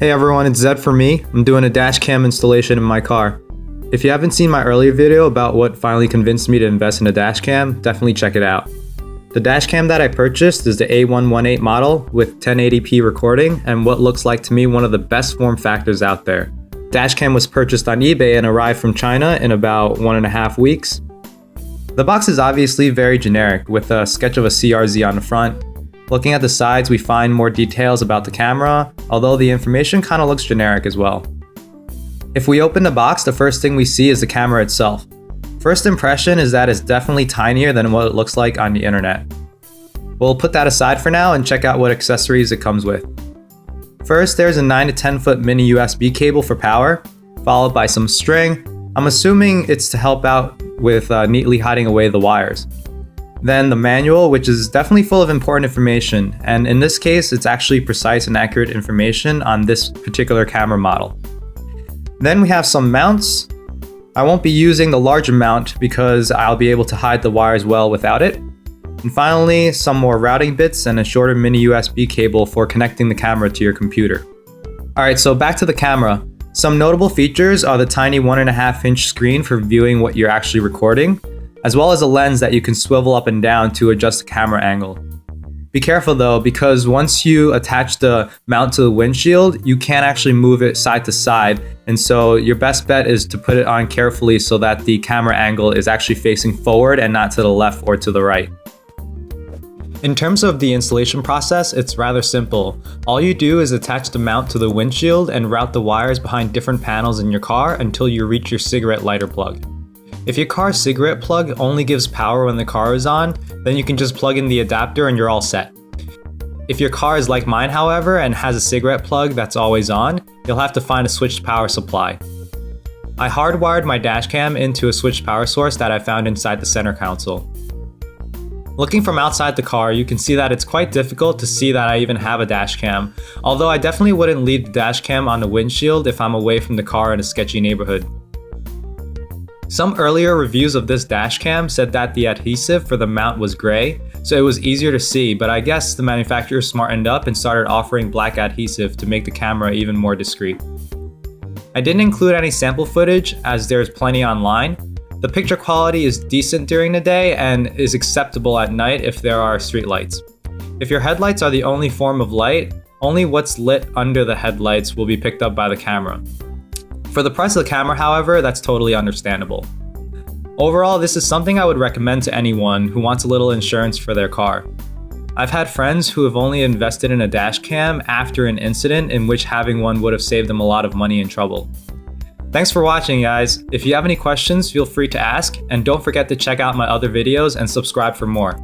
Hey everyone, it's Zed for me. I'm doing a dash cam installation in my car. If you haven't seen my earlier video about what finally convinced me to invest in a dash cam, definitely check it out. The dash cam that I purchased is the A118 model with 1080p recording and what looks like to me one of the best form factors out there. Dash cam was purchased on eBay and arrived from China in about 1.5 weeks. The box is obviously very generic with a sketch of a CRZ on the front. Looking at the sides, we find more details about the camera, although the information kind of looks generic as well. If we open the box, the first thing we see is the camera itself. First impression is that it's definitely tinier than what it looks like on the internet. We'll put that aside for now and check out what accessories it comes with. First, there's a 9 to 10 foot mini USB cable for power, followed by some string. I'm assuming it's to help out with neatly hiding away the wires. Then the manual, which is definitely full of important information, and in this case, it's actually precise and accurate information on this particular camera model. Then we have some mounts. I won't be using the larger mount because I'll be able to hide the wires well without it. And finally, some more routing bits and a shorter mini USB cable for connecting the camera to your computer. Alright, so back to the camera. Some notable features are the tiny 1.5-inch screen for viewing what you're actually recording, as well as a lens that you can swivel up and down to adjust the camera angle. Be careful though, because once you attach the mount to the windshield, you can't actually move it side to side, and so your best bet is to put it on carefully so that the camera angle is actually facing forward and not to the left or to the right. In terms of the installation process, it's rather simple. All you do is attach the mount to the windshield and route the wires behind different panels in your car until you reach your cigarette lighter plug. If your car's cigarette plug only gives power when the car is on, then you can just plug in the adapter and you're all set. If your car is like mine, however, and has a cigarette plug that's always on, you'll have to find a switched power supply. I hardwired my dash cam into a switched power source that I found inside the center console. Looking from outside the car, you can see that it's quite difficult to see that I even have a dash cam, although I definitely wouldn't leave the dash cam on the windshield if I'm away from the car in a sketchy neighborhood. Some earlier reviews of this dash cam said that the adhesive for the mount was gray, so it was easier to see, but I guess the manufacturer smartened up and started offering black adhesive to make the camera even more discreet. I didn't include any sample footage as there's plenty online. The picture quality is decent during the day and is acceptable at night if there are street lights. If your headlights are the only form of light, only what's lit under the headlights will be picked up by the camera. For the price of the camera, however, that's totally understandable. Overall, this is something I would recommend to anyone who wants a little insurance for their car. I've had friends who have only invested in a dash cam after an incident in which having one would have saved them a lot of money and trouble. Thanks for watching, guys. If you have any questions, feel free to ask, and don't forget to check out my other videos and subscribe for more.